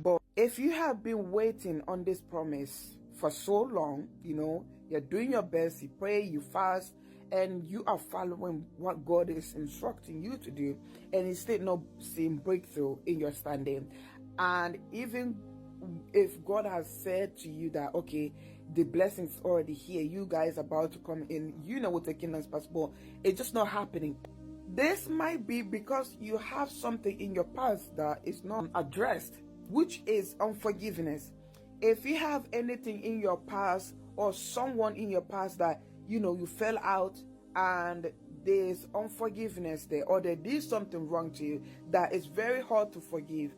But if you have been waiting on this promise for so long, you're doing your best, you pray, you fast, and you are following what God is instructing you to do, and it's still not seeing breakthrough in your standing. And even if God has said to you that, okay, the blessing's already here, you guys about to come in, what the kingdom's possible, it's just not happening. This might be because you have something in your past that is not addressed, which is unforgiveness. If you have anything in your past or someone in your past that you fell out and there's unforgiveness there, or they did something wrong to you that is very hard to forgive,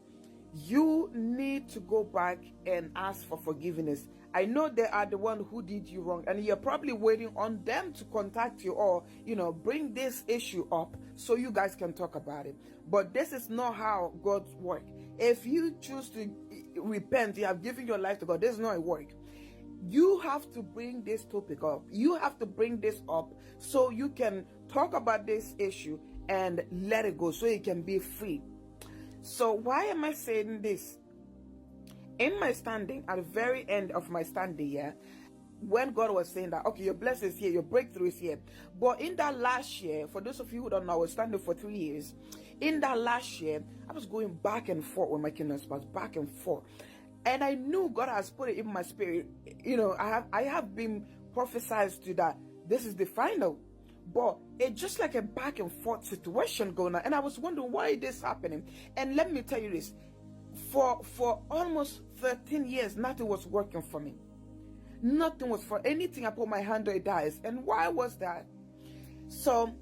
you need to go back and ask for forgiveness. I know they are the one who did you wrong, and you're probably waiting on them to contact you or bring this issue up so you guys can talk about it. But this is not how God works. If you choose to repent, you have given your life to God, this is not a work. You have to bring this topic up. You have to bring this up so you can talk about this issue and let it go so you can be free. So why am I saying this? In my standing, at the very end of my standing, when God was saying that, okay, your blessing is here, your breakthrough is here. But in that last year, for those of you who don't know, I was standing for 3 years. In that last year, I was going back and forth with my kingdom spouse, back and forth. And I knew God has put it in my spirit. I have been prophesied to that this is the final. But it's just like a back and forth situation going on. And I was wondering why is this happening. And let me tell you this. For almost 13 years, nothing was working for me. Nothing was for anything I put my hand on, it dies. And why was that? So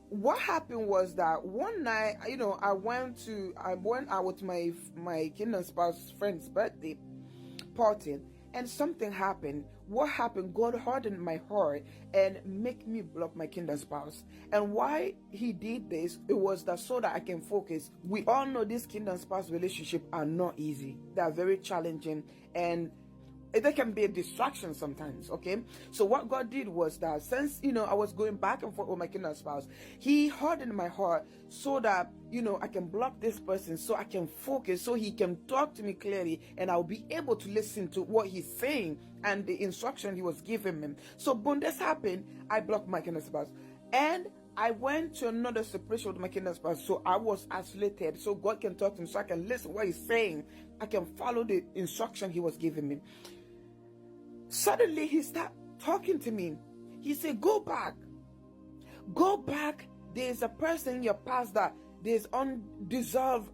what happened was that one night, I went out with my kingdom spouse friend's birthday party, and something happened. What happened? God hardened my heart and make me block my kingdom spouse. And why he did this, it was that so that I can focus. We all know these kingdom spouse relationships are not easy. They are very challenging, and they can be a distraction sometimes, okay? So what God did was that since, I was going back and forth with my kingdom spouse, he hardened my heart so that, I can block this person so I can focus, so he can talk to me clearly, and I'll be able to listen to what he's saying and the instruction he was giving me. So when this happened, I blocked my kingdom spouse. And I went to another separation with my kingdom spouse, so I was isolated, so God can talk to me, so I can listen what he's saying. I can follow the instruction he was giving me. Suddenly he started talking to me. He said, go back. There's a person in your past that there's undeserved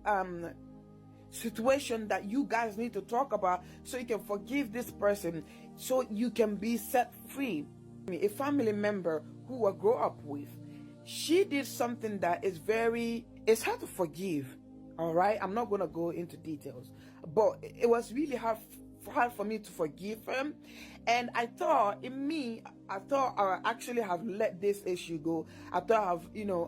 situation that you guys need to talk about so you can forgive this person, so you can be set free. A family member who I grew up with, she did something that it's hard to forgive. All right, I'm not going to go into details, but it was really hard for me to forgive him. And I thought I actually have let this issue go. I thought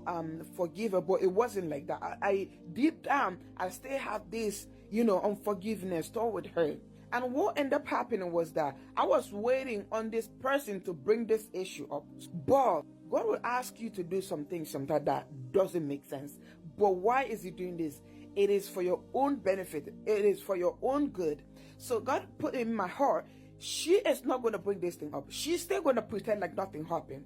I've forgive her, but it wasn't like that. I deep down I still have this unforgiveness toward her. And what ended up happening was that I was waiting on this person to bring this issue up. But God will ask you to do something sometimes that doesn't make sense. But why is he doing this? It is for your own benefit. It is for your own good. So God put in my heart, she is not going to bring this thing up. She's still going to pretend like nothing happened.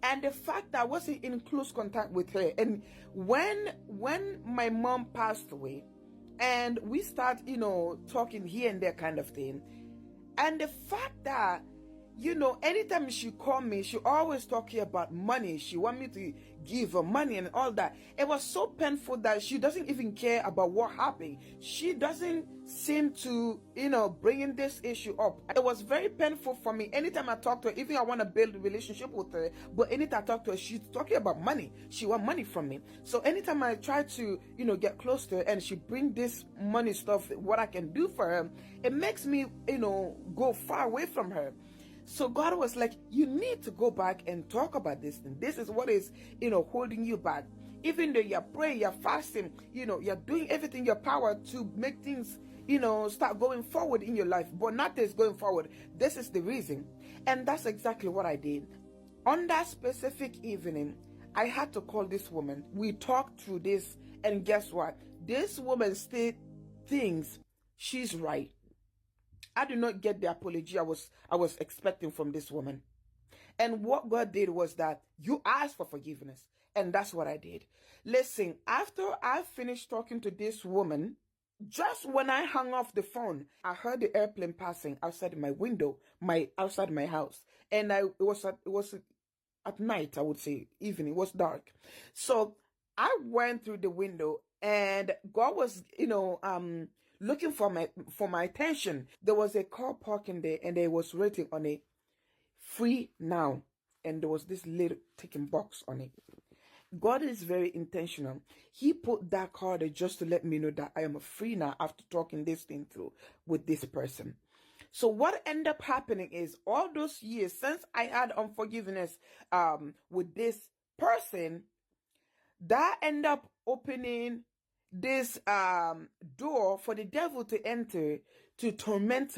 And the fact that I wasn't in close contact with her, and when my mom passed away, and we start, talking here and there kind of thing, and the fact that, anytime she called me, she always talking about money. She want me to give her money and all that. It was so painful that she doesn't even care about what happened. She doesn't seem to, bringing this issue up. It was very painful for me. Anytime I talk to her, even I want to build a relationship with her, but anytime I talk to her, she's talking about money. She want money from me. So anytime I try to, get close to her and she bring this money stuff, what I can do for her, it makes me, go far away from her. So God was like, you need to go back and talk about this thing. This is what is, holding you back. Even though you're praying, you're fasting, you're doing everything in your power to make things, start going forward in your life. But nothing's going forward. This is the reason. And that's exactly what I did. On that specific evening, I had to call this woman. We talked through this, and guess what? This woman still things, she's right. I did not get the apology I was expecting from this woman. And what God did was that you asked for forgiveness. And that's what I did. Listen, after I finished talking to this woman, just when I hung off the phone, I heard the airplane passing outside my window, outside my house. And it was at night, I would say, evening, it was dark. So I went through the window and God was, looking for my attention. There was a car parking there and there was written on it, free now. And there was this little ticking box on it. God is very intentional. He put that card there just to let me know that I am free now after talking this thing through with this person. So what ended up happening is all those years since I had unforgiveness with this person, that ended up opening this door for the devil to enter, to torment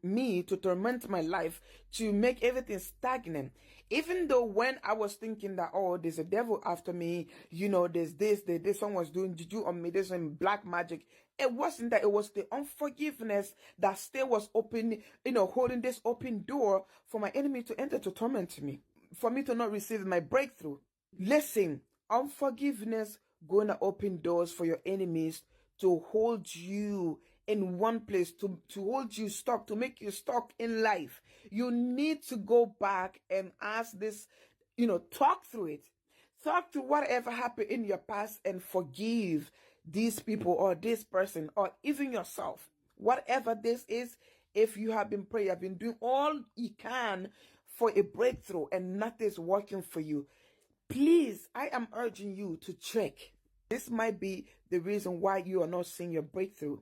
me, to torment my life, to make everything stagnant. Even though when I was thinking that, oh, there's a devil after me, there's this one was doing juju on me, there's some black magic. It wasn't that. It was the unforgiveness that still was open, holding this open door for my enemy to enter to torment me, for me to not receive my breakthrough. Listen, unforgiveness gonna open doors for your enemies to hold you in one place, to hold you stuck, to make you stuck in life. You need to go back and ask this, talk through it. Talk through whatever happened in your past and forgive these people or this person or even yourself. Whatever this is, if you have been praying, you have been doing all you can for a breakthrough and nothing's working for you, please, I am urging you to check. This might be the reason why you are not seeing your breakthrough.